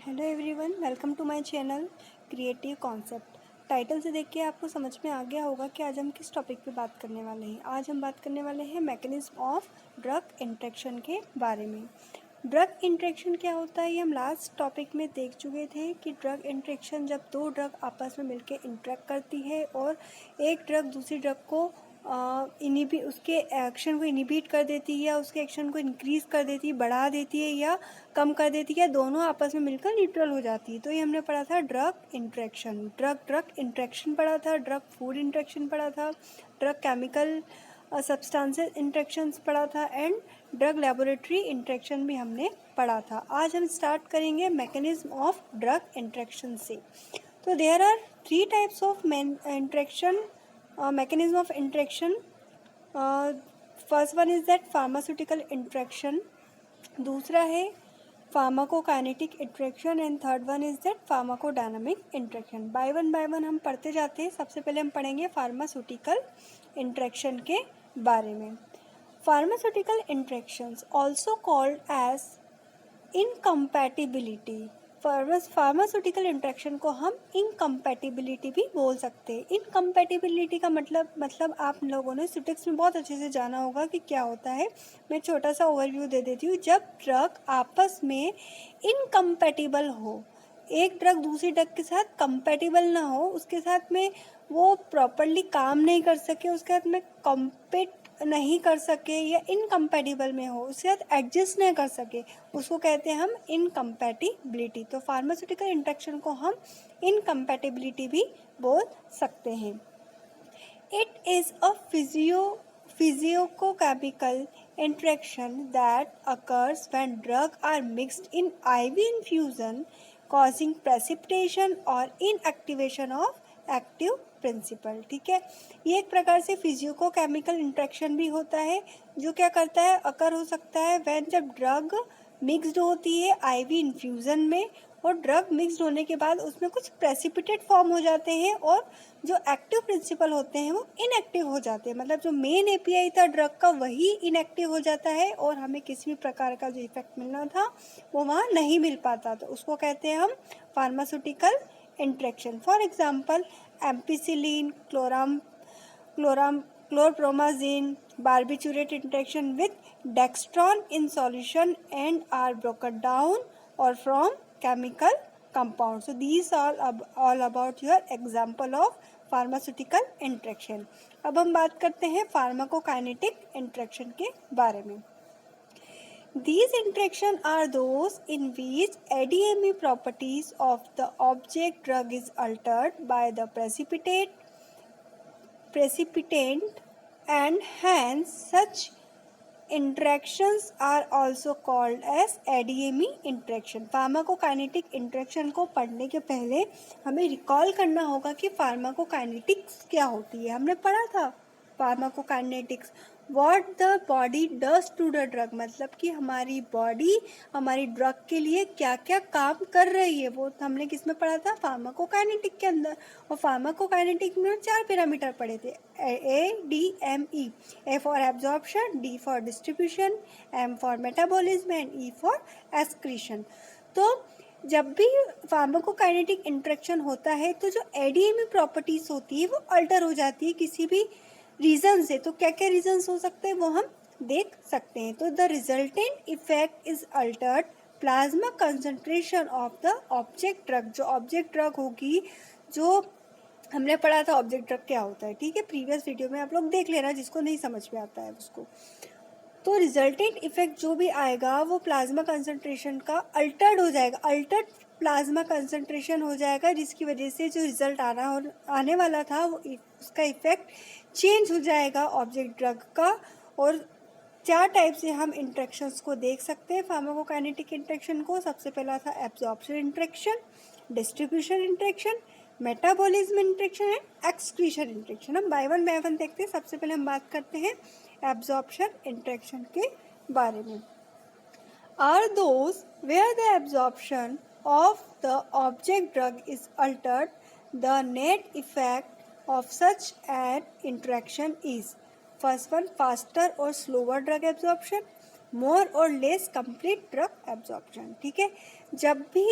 Hello everyone, welcome to my channel creative concept. Title से देख के आपको समझ में आ गया होगा कि आज हम किस टॉपिक पे बात करने वाले हैं। आज हम बात करने वाले हैं मैकेनिज्म ऑफ ड्रग इंटरेक्शन के बारे में। ड्रग इंटरेक्शन क्या होता है ये हम लास्ट टॉपिक में देख चुके थे कि ड्रग इंटरेक्शन जब दो ड्रग आपस में मिलकर इंटरेक्ट करती है और एक ड्रग दूसरी ड्रग को उसके एक्शन को इनिबिट कर देती है या उसके एक्शन को इंक्रीज़ कर देती है, बढ़ा देती है या कम कर देती है, दोनों आपस में मिलकर न्यूट्रल हो जाती है। तो ये हमने पढ़ा था ड्रग इंटरेक्शन। ड्रग इंटरेक्शन पढ़ा था, ड्रग फूड इंटरेक्शन पढ़ा था, ड्रग केमिकल सब्सटेंसेस इंटरेक्शंस पढ़ा था एंड ड्रग लेबोरेटरी इंटरेक्शन भी हमने पढ़ा था। आज हम स्टार्ट करेंगे मैकेनिज्म ऑफ ड्रग इंटरेक्शन से। तो there are 3 types of interaction mechanism of interaction. First one is that pharmaceutical interaction, दूसरा है pharmacokinetic interaction and third one is that pharmacodynamic interaction. By one हम पढ़ते जाते हैं। सबसे पहले हम पढ़ेंगे फार्मास्यूटिकल इंटरेक्शन के बारे में। Pharmaceutical interactions also called as incompatibility. Pharmaceutical interaction को हम इनकम्पैटिबिलिटी भी बोल सकते हैं। इनकम्पैटिबिलिटी का मतलब आप लोगों ने सिटिक्स में बहुत अच्छे से जाना होगा कि क्या होता है। मैं छोटा सा ओवरव्यू दे देती हूँ। जब ड्रग आपस में इनकम्पैटिबल हो, एक ड्रग दूसरी ड्रग के साथ कंपैटिबल ना हो, उसके साथ में वो प्रॉपरली काम नहीं कर सके, उसके साथ में कॉम्पिट नहीं कर सके या इनकम्पैटिबल में हो, उसके साथ एडजस्ट नहीं कर सके, उसको कहते हैं हम इनकम्पैटिबिलिटी। तो फार्मास्यूटिकल इंटरेक्शन को हम इनकम्पैटिबिलिटी भी बोल सकते हैं। It is a physicochemical interaction that occurs when drugs are mixed in IV infusion, causing precipitation or inactivation of active principle। ठीक है, ये एक प्रकार से फिजियोकोकेमिकल इंटरेक्शन भी होता है जो क्या करता है, अकर हो सकता है वैन जब ड्रग मिक्सड होती है आईवी इन्फ्यूज़न में और ड्रग मिक्सड होने के बाद उसमें कुछ प्रेसिपिटेट फॉर्म हो जाते हैं और जो एक्टिव प्रिंसिपल होते हैं वो इनएक्टिव हो जाते हैं। मतलब जो मेन एपीआई था ड्रग का वही इनएक्टिव हो जाता है और हमें किसी भी प्रकार का जो इफेक्ट मिलना था वो वहाँ नहीं मिल पाता। तो उसको कहते हैं हम pharmaceutical interaction. For example ampicillin, chlorpromazine, barbiturate interaction with dextran in solution and are broken down or from chemical compounds. So these all about your example of pharmaceutical interaction. अब हम बात करते हैं फार्माकोकाइनेटिक इंटरेक्शन के बारे में। These interactions are those in which ADME properties of the object drug is altered by the precipitant and hence such interactions are also called as ADME interaction। Pharmacokinetic interaction को पढ़ने के पहले हमें recall करना होगा कि फार्माकोकाइनेटिक्स क्या होती है। हमने पढ़ा था pharmacokinetics, what the body does to the drug, मतलब कि हमारी बॉडी हमारी ड्रग के लिए क्या क्या काम कर रही है, वो हमने किस में पढ़ा था, फार्माकोकाइनेटिक के अंदर। और फार्माकोकाइनेटिक में 4 पैरामीटर पढ़े थे, ADME, A for absorption, D for distribution, M for metabolism and E for excretion. तो जब भी फार्माकोकाइनेटिक इंटरेक्शन होता है तो जो एडीएमई प्रॉपर्टीज होती है वो अल्टर हो जाती है किसी भी रीजन से। तो क्या क्या रीजन्स हो सकते हैं वो हम देख सकते हैं। तो the resultant effect is Altered plasma concentration of the object drug. जो ऑब्जेक्ट ड्रग होगी, जो हमने पढ़ा था ऑब्जेक्ट ड्रग क्या होता है, ठीक है, प्रीवियस वीडियो में आप लोग देख लेना जिसको नहीं समझ में आता है उसको। तो रिजल्टेंट इफेक्ट जो भी आएगा वो प्लाज्मा कंसंट्रेशन का अल्टर्ड हो जाएगा, अल्टर्ड प्लाज्मा कंसंट्रेशन हो जाएगा, जिसकी वजह से जो रिजल्ट आने वाला था वो उसका इफेक्ट चेंज हो जाएगा ऑब्जेक्ट ड्रग का। और 4 टाइप से हम इंटरेक्शंस को देख सकते हैं फार्माकोकाइनेटिक इंटरेक्शन को। सबसे पहला था absorption interaction, distribution interaction, metabolism interaction and excretion interaction. हम बाय वन देखते हैं। सबसे पहले हम बात करते हैं एब्जॉर्प्शन इंटरेक्शन के बारे में। Are those where the absorption of the object drug is altered, the net effect of such an interaction is first one, faster or slower drug absorption, more or less complete drug absorption। ठीक है, जब भी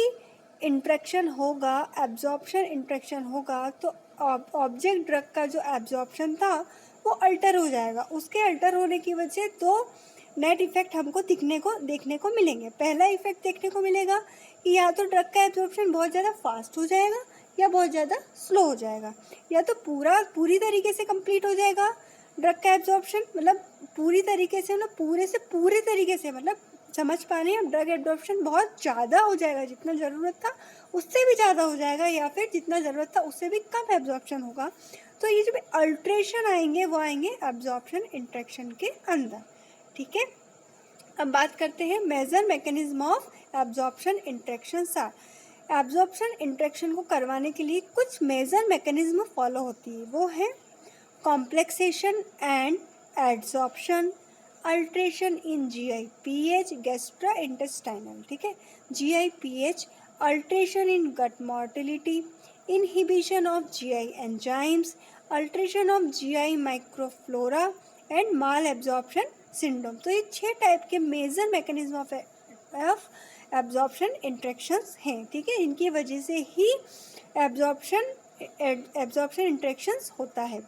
interaction होगा, absorption interaction होगा, तो object drug का जो absorption था वो अल्टर हो जाएगा। उसके अल्टर होने की वजह से दो नेट इफेक्ट हमको देखने को मिलेंगे। पहला इफेक्ट देखने को मिलेगा कि या तो ड्रग का एब्जॉर्प्शन बहुत ज़्यादा फास्ट हो जाएगा या बहुत ज़्यादा स्लो हो जाएगा, या तो पूरी तरीके से कंप्लीट हो जाएगा ड्रग का एब्जॉर्प्शन, मतलब पूरी तरीके से, मतलब पूरे तरीके से, मतलब समझ पा रहे हैं, ड्रग एब्जॉर्प्शन बहुत ज़्यादा हो जाएगा, जितना ज़रूरत था उससे भी ज़्यादा हो जाएगा, या फिर जितना ज़रूरत था उससे भी कम एब्जॉर्प्शन होगा। तो ये जो अल्ट्रेशन आएंगे वो आएंगे एब्जॉर्प्शन इंट्रैक्शन के अंदर। ठीक है, अब बात करते हैं major mechanism of absorption interaction. Absorption interaction को करवाने के लिए कुछ मेजर मैकेनिज्म फॉलो होती है, वो है complexation and adsorption, alteration in GI-pH gastrointestinal, ठीक है, GI-pH, alteration in gut motility, inhibition of GI enzymes, alteration of GI microflora and malabsorption syndrome. तो ये 6 टाइप के major mechanism of absorption interactions हैं। ठीक है, इनकी वजह से ही एब्जॉर्प्शन इंट्रैक्शंस होता है।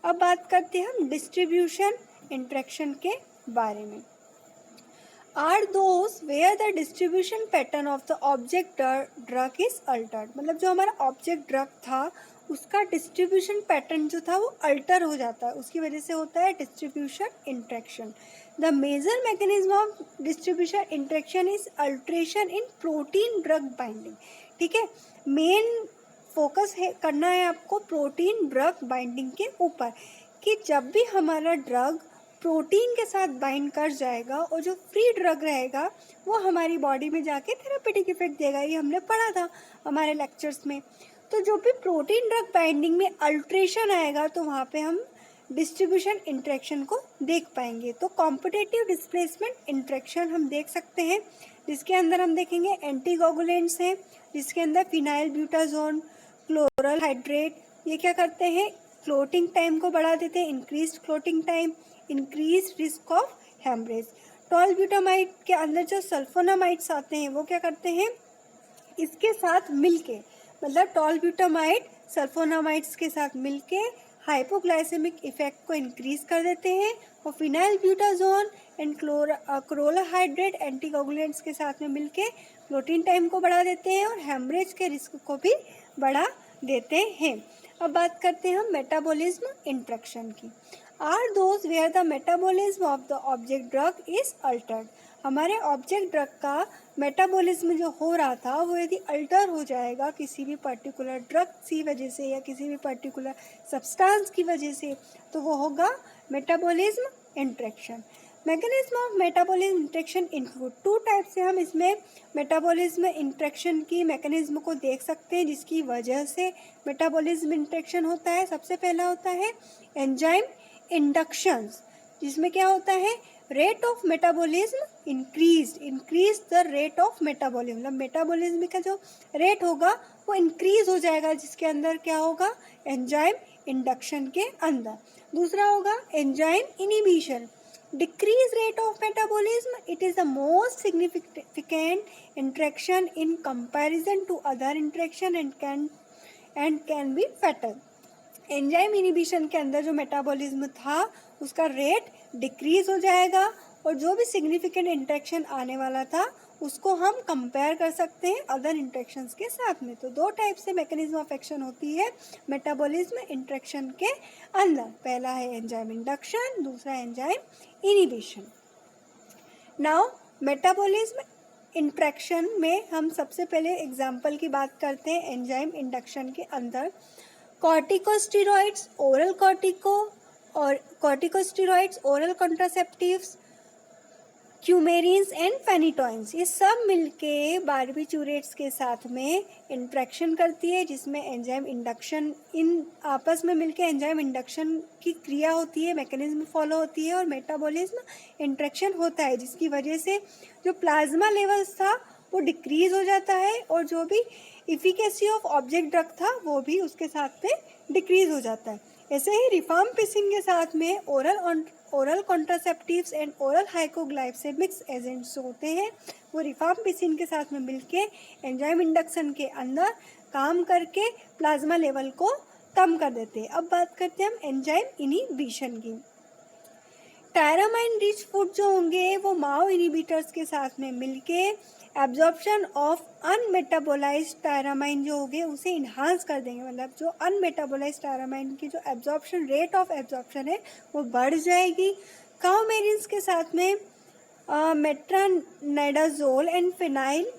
अब बात करते हैं हम डिस्ट्रीब्यूशन इंट्रैक्शन के बारे में। Are those where the distribution pattern of the object drug is altered, मतलब जो हमारा ऑब्जेक्ट ड्रग था उसका डिस्ट्रीब्यूशन पैटर्न जो था वो अल्टर हो जाता है, उसकी वजह से होता है distribution interaction. The major mechanism of distribution interaction is alteration in protein drug binding. ठीक है, मेन फोकस है करना है आपको प्रोटीन ड्रग बाइंडिंग के ऊपर, कि जब भी हमारा ड्रग प्रोटीन के साथ बाइंड कर जाएगा और जो फ्री ड्रग रहेगा वो हमारी बॉडी में जाके थेरापेटिक इफेक्ट देगा, ये हमने पढ़ा था हमारे लेक्चर्स में। तो जो भी प्रोटीन ड्रग बाइंडिंग में अल्ट्रेशन आएगा तो वहाँ पे हम डिस्ट्रीब्यूशन इंट्रैक्शन को देख पाएंगे। तो कॉम्पिटेटिव डिस्प्लेसमेंट इंट्रैक्शन हम देख सकते हैं, जिसके अंदर हम देखेंगे एंटीकोगुलेंट्स हैं, जिसके अंदर फिनाइल ब्यूटाजोन, क्लोरल हाइड्रेट, ये क्या करते हैं, फ्लोटिंग टाइम को बढ़ा देते हैं, increase floating time, increase risk of haemorrhage. Tolbutamide के अंदर जो सल्फोनामाइड्स आते हैं वो क्या करते हैं, इसके साथ मिलके, मतलब टॉलब्यूटामाइड सल्फोनामाइड्स के साथ मिलके हाइपोग्लाइसेमिक इफेक्ट को इंक्रीज कर देते हैं, और फिनाइल ब्यूटाजोन एंड क्लोराहाइड्रेट एंटीकोगुलेंट्स के साथ में मिलके फ्लोटिंग टाइम को बढ़ा देते हैं और हेमरेज के रिस्क को भी बढ़ा देते हैं। अब बात करते हैं हम मेटाबॉलिज्म इंट्रैक्शन की। Are those where the metabolism of the object drug is altered, हमारे ऑब्जेक्ट ड्रग का मेटाबॉलिज्म जो हो रहा था वो यदि अल्टर हो जाएगा किसी भी पर्टिकुलर ड्रग की वजह से या किसी भी पर्टिकुलर सब्सटेंस की वजह से, तो वो होगा metabolism interaction. Mechanism of metabolism interaction include, 2 type से हम इसमें मेटाबॉलिज्म इंट्रैक्शन की मैकेनिज्म को देख सकते हैं जिसकी वजह से मेटाबॉलिज्म इंट्रैक्शन होता है। सबसे पहला होता है एंजाइम इंडक्शंस, जिसमें क्या होता है, rate of metabolism increase the rate of metabolism, मतलब मेटाबॉलिज्म का जो रेट होगा वो इंक्रीज हो जाएगा, जिसके अंदर क्या होगा, एंजाइम इंडक्शन के अंदर। दूसरा होगा enzyme inhibition, decrease rate of metabolism, it is the most significant interaction in comparison to other interaction and can be fatal। Enzyme inhibition के अंदर जो मेटाबॉलिज्म था उसका रेट डिक्रीज हो जाएगा और जो भी सिग्निफिकेंट इंट्रैक्शन आने वाला था उसको हम कंपेयर कर सकते हैं अदर इंट्रैक्शंस के साथ में। तो 2 टाइप से मैकेनिज्म ऑफ एक्शन होती है मेटाबॉलिज्म इंट्रैक्शन के अंदर, पहला है एंजाइम इंडक्शन, दूसरा enzyme inhibition. Now metabolism interaction में हम सबसे पहले एग्जाम्पल की बात करते हैं एंजाइम इंडक्शन के अंदर। Corticosteroids, oral corticosteroids, oral contraceptives, coumarins and phenytoins, ये सब मिलके बारबिचूरेट्स के साथ में इंट्रैक्शन करती है, जिसमें एंजाइम इंडक्शन, इन आपस में मिलके एंजाइम इंडक्शन की क्रिया होती है, मैकेनिज्म फॉलो होती है और मेटाबॉलिज्म इंट्रैक्शन होता है, जिसकी वजह से जो प्लाज्मा लेवल्स था वो डिक्रीज हो जाता है और जो भी इफिकेसी ऑफ ऑब्जेक्ट ड्रग था वो भी उसके साथ में डिक्रीज हो जाता है। ऐसे ही रिफाम्पिसिन के साथ में oral oral contraceptives and oral hypoglycaemics agents होते हैं वो रिफाम्पिसिन के साथ में मिलके एंजाइम इंडक्शन के अंदर काम करके प्लाज्मा लेवल को कम कर देते हैं। अब बात करते हैं हम एंजाइम इनिबिशन की। टायरामाइन रिच फूड जो होंगे वो माओ इनिबिटर्स के साथ में मिलके एब्जॉर्प्शन ऑफ अनमेटाबोलाइज्ड टायरामाइन जो होंगे उसे इन्हांस कर देंगे, मतलब जो अनमेटाबोलाइज्ड टायरामाइन की जो एब्जॉर्प्शन रेट ऑफ एब्जॉर्प्शन है वो बढ़ जाएगी। काउमेरिन्स के साथ में मेट्रानाइडाजोल एंड फिनाइल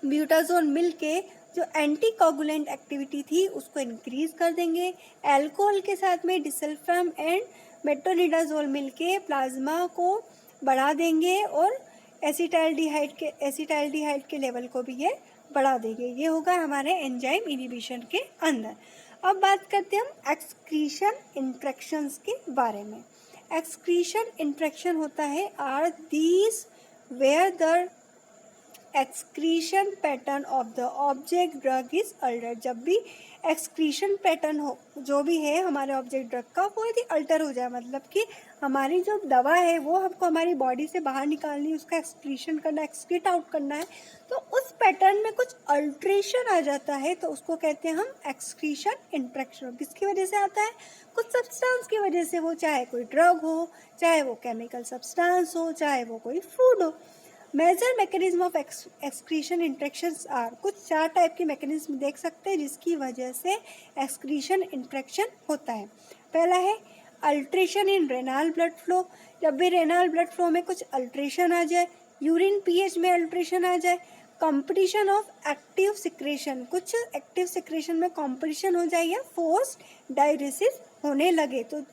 ब्यूटाजोल मिलके जो एंटीकोगुलेंट एक्टिविटी थी उसको इंक्रीज कर देंगे। अल्कोहल के साथ में डिसल्फाम एंड मेट्रोनिडाजोल मिलके प्लाज्मा को बढ़ा देंगे और एसिटाइलडिहाइड के लेवल को भी ये बढ़ा देंगे। ये होगा हमारे एंजाइम इनिबिशन के अंदर। अब बात करते हैं हम एक्सक्रीशन इंट्रैक्शंस के बारे में। एक्सक्रीशन इंट्रैक्शन होता है are these where the excretion pattern of the object drug is altered. जब भी एक्सक्रीशन पैटर्न हो जो भी है हमारे ऑब्जेक्ट ड्रग का वो यदि अल्टर हो जाए, मतलब कि हमारी जो दवा है वो हमको हमारी बॉडी से बाहर निकालनी, उसका एक्सक्रीशन करना, एक्सक्रीट आउट करना है, तो उस पैटर्न में कुछ अल्ट्रेशन आ जाता है तो उसको कहते हैं हम एक्सक्रीशन इंट्रैक्शन। किसकी वजह से आता है? कुछ सब्सटेंस की वजह से हो, चाहे कोई ड्रग हो, चाहे वो केमिकल सब्सटेंस हो, चाहे वो कोई फूड हो। Major mechanism of excretion interactions are, कुछ 4 टाइप के मैकेनिज्म देख सकते हैं जिसकी वजह से एक्सक्रीशन इंट्रैक्शन होता है। पहला है अल्ट्रेशन इन रेनाल ब्लड फ्लो। जब भी रेनाल ब्लड फ्लो में कुछ अल्ट्रेशन आ जाए, यूरिन पीएच में अल्ट्रेशन आ जाए, कंपटीशन ऑफ एक्टिव सिक्रेशन, कुछ एक्टिव सिक्रेशन में कंपटीशन हो जाए या फोर्स डायरेसिस होने लगे, तो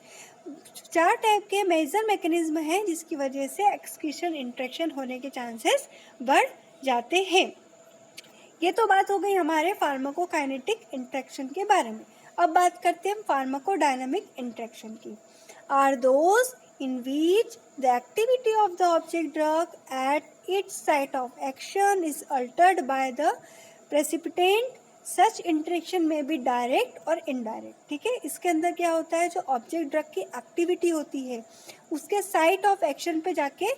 4 टाइप के मेजर मैकेनिज्म हैं जिसकी वजह से एक्सक्रीशन इंट्रैक्शन होने के चांसेस बढ़ जाते हैं। ये तो बात हो गई हमारे फार्माकोकाइनेटिक इंट्रैक्शन के बारे में। अब बात करते हैं हम फार्माकोडायनामिक इंट्रैक्शन की। Are those in which the activity of the object drug at its site of action is altered by the precipitant. Such interaction में भी डायरेक्ट और इनडायरेक्ट। ठीक है, इसके अंदर क्या होता है, जो ऑब्जेक्ट ड्रग की एक्टिविटी होती है उसके साइट ऑफ एक्शन पे जाके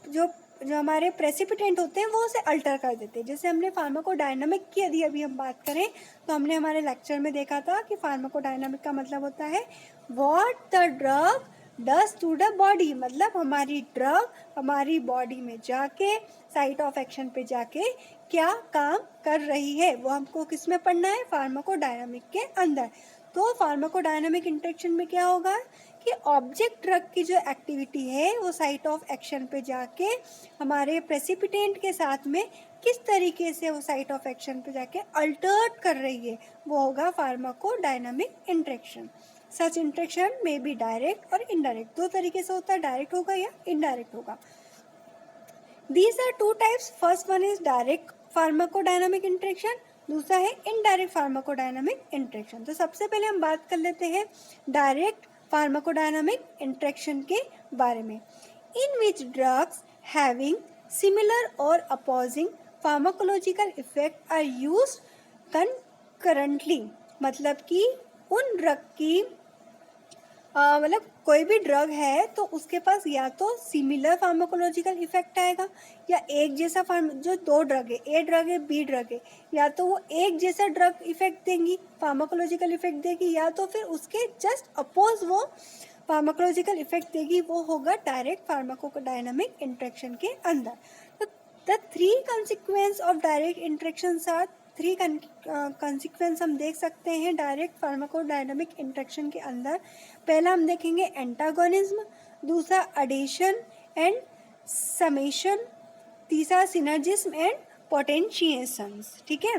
जो हमारे प्रेसिपिटेंट होते हैं वो उसे अल्टर कर देते हैं। जैसे हमने फार्माकोडायनामिक की यदि अभी हम बात करें तो हमने हमारे लेक्चर में देखा था कि फार्माकोडायनामिक का मतलब होता है what the drug does to the body, मतलब हमारी ड्रग हमारी बॉडी में जाके साइट ऑफ एक्शन पे जाके क्या काम कर रही है, वो हमको किस में पढ़ना है, फार्माकोडायनामिक के अंदर। तो फार्माकोडायनामिक इंट्रैक्शन में क्या होगा कि ऑब्जेक्ट ड्रग की जो एक्टिविटी है वो साइट ऑफ एक्शन पे जाके हमारे प्रेसिपिटेंट के साथ में किस तरीके से वो साइट ऑफ एक्शन पे जाके अल्टर्ड कर रही है, वो होगा फार्माकोडायनामिक इंट्रैक्शन। सच इंट्रैक्शन में बी डायरेक्ट और इनडायरेक्ट, 2 तरीके से होता है, डायरेक्ट होगा या इनडायरेक्ट होगा। These are 2 types. First one is direct pharmacodynamic interaction, दूसरा है इनडायरेक्ट फार्माकोडायनामिक इंट्रैक्शन। तो सबसे पहले हम बात कर लेते हैं डायरेक्ट फार्माकोडायनामिक इंट्रैक्शन के बारे में। In which drugs having similar और opposing pharmacological effect are used concurrently, मतलब कि उन ड्रग की मतलब कोई भी ड्रग है तो उसके पास या तो सिमिलर फार्माकोलॉजिकल इफेक्ट आएगा या एक जैसा जो 2 ड्रग है, ए ड्रग है बी ड्रग है, या तो वो एक जैसा ड्रग इफेक्ट देंगी, फार्माकोलॉजिकल इफेक्ट देगी, या तो फिर उसके जस्ट अपोज वो फार्माकोलॉजिकल इफेक्ट देगी, वो होगा डायरेक्ट फार्माकोडायनामिक इंट्रैक्शन के अंदर। तो the 3 consequences of direct interactions are, 3 consequences हम देख सकते हैं डायरेक्ट फार्माकोडायनामिक इंट्रैक्शन के अंदर। पहला हम देखेंगे एंटागोनिज्म, दूसरा एडिशन एंड समेशन, तीसरा सिनर्जिज्म एंड पोटेंशिएशंस। ठीक है,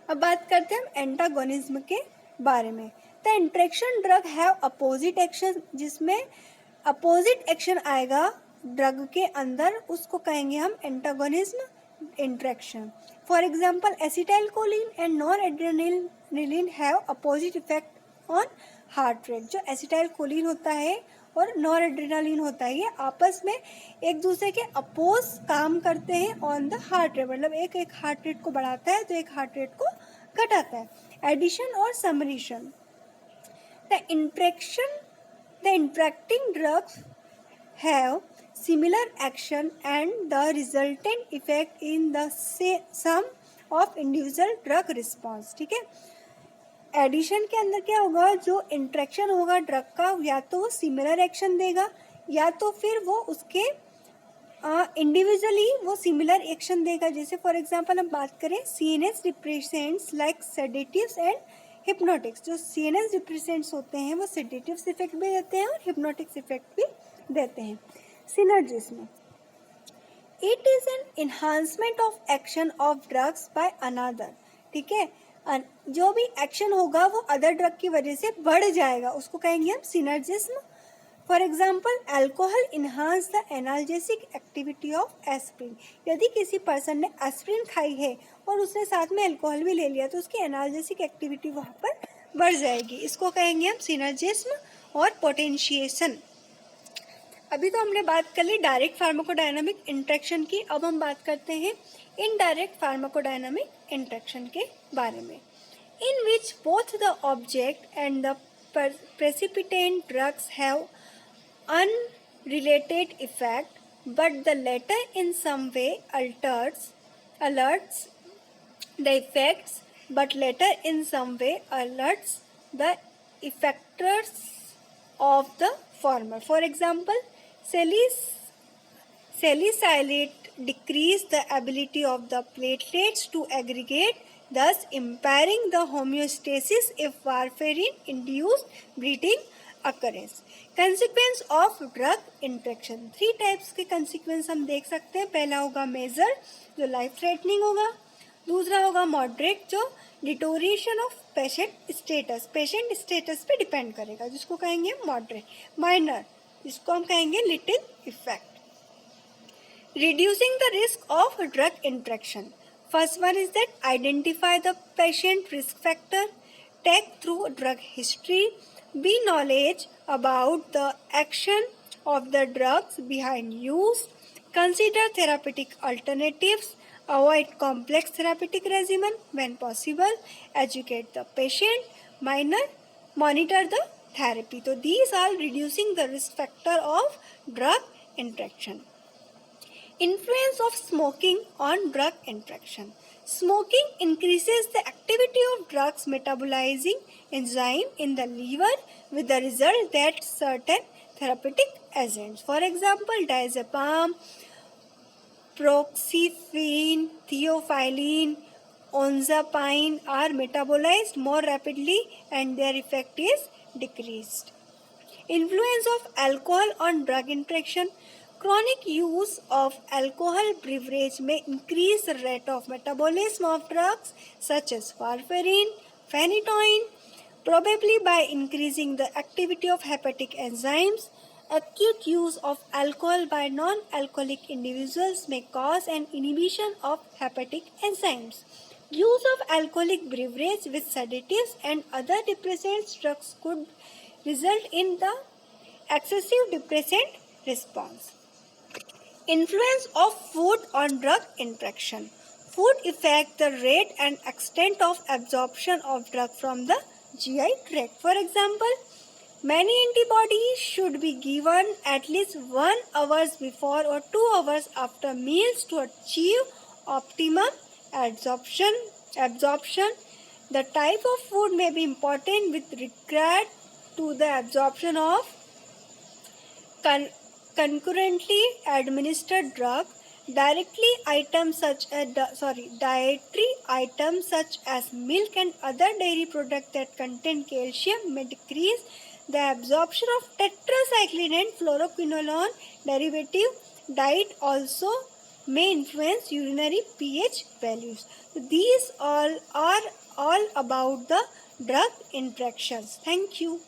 अब बात करते हैं हम एंटागोनिज्म के बारे में। The interaction drug have opposite action, जिसमें अपोजिट एक्शन आएगा ड्रग के अंदर उसको कहेंगे हम antagonism interaction. For example acetylcholine and noradrenaline have opposite effect on heart rate. जो एसिटाइलकोलिन होता है और नॉरएड्रेनालिन होता है ये आपस में एक दूसरे के अपोज काम करते हैं ऑन द हार्ट रेट, मतलब एक हार्ट रेट को बढ़ाता है तो एक हार्ट रेट को घटाता है। एडिशन और summation, the interaction The interacting drugs have similar action and the resultant effect in the sum of individual drug response. ठीक है, एडिशन के अंदर क्या होगा, जो इंट्रैक्शन होगा ड्रग का, या तो वो सिमिलर एक्शन देगा या तो फिर वो उसके इंडिविजुअली वो सिमिलर एक्शन देगा. जैसे फॉर एग्जांपल हम बात करें CNS depressants like sedatives and hypnotics. जो सीएनएस डिप्रेसेंट्स होते हैं वो सेडेटिव्स इफेक्ट भी देते हैं और हिप्नोटिक्स इफेक्ट भी देते हैं. Synergism, it is an enhancement of action of drugs by another. ठीक है, जो भी एक्शन होगा वो अदर ड्रग की वजह से बढ़ जाएगा, उसको कहेंगे हम synergism. For example alcohol enhance the analgesic activity of aspirin. यदि किसी पर्सन ने एस्प्रिन खाई है और उसने साथ में अल्कोहल भी ले लिया तो उसकी एनाल्जेसिक एक्टिविटी वहाँ पर बढ़ जाएगी, इसको कहेंगे हम सिनर्जिज्म और पोटेंशिएशन. अभी तो हमने बात कर ली डायरेक्ट फार्माकोडायनामिक इंट्रैक्शन की, अब हम बात करते हैं इनडायरेक्ट फार्माकोडायनामिक इंट्रैक्शन के बारे में. In which both the object and the precipitant drugs have unrelated effect, but the latter in some way alerts the effects, but later in some way alerts the effectors of the former. For example, salicylate decrease the ability of the platelets to aggregate, thus impairing the homeostasis if warfarin induced bleeding occurs. Consequence of drug interaction, 3 types के consequence हम देख सकते हैं. पहला होगा major जो life threatening होगा, दूसरा होगा मॉडरेट जो डिटोरिएशन ऑफ पेशेंट स्टेटस पे डिपेंड करेगा जिसको कहेंगे मॉडरेट. माइनर जिसको हम कहेंगे little effect. Reducing the risk of drug interaction, first one is that identify the patient risk factor, take through drug history, be knowledge about the action of the drugs behind use, consider therapeutic alternatives, avoid complex therapeutic regimen when possible, educate the patient, monitor the therapy. So these are reducing the risk factor of drug interaction. Influence of smoking on drug interaction. Smoking increases the activity of drugs metabolizing enzyme in the liver with the result that certain therapeutic agents, for example diazepam, proxifene, theophylline, olanzapine are metabolized more rapidly and their effect is decreased. Influence of alcohol on drug interaction. Chronic use of alcohol beverage may increase the rate of metabolism of drugs such as warfarin, phenytoin, probably by increasing the activity of hepatic enzymes. Acute use of alcohol by non-alcoholic individuals may cause an inhibition of hepatic enzymes. Use of alcoholic beverage with sedatives and other depressant drugs could result in the excessive depressant response. Influence of food on drug interaction. Food affect the rate and extent of absorption of drug from the GI tract. For example, many antibodies should be given at least 1 hour before or 2 hours after meals to achieve optimum absorption. The type of food may be important with regard to the absorption of concurrently administered drug. Dietary items such as milk and other dairy products that contain calcium may decrease the absorption of tetracycline and fluoroquinolone derivative. Diet also may influence urinary pH values. So these all are all about the drug interactions. Thank you.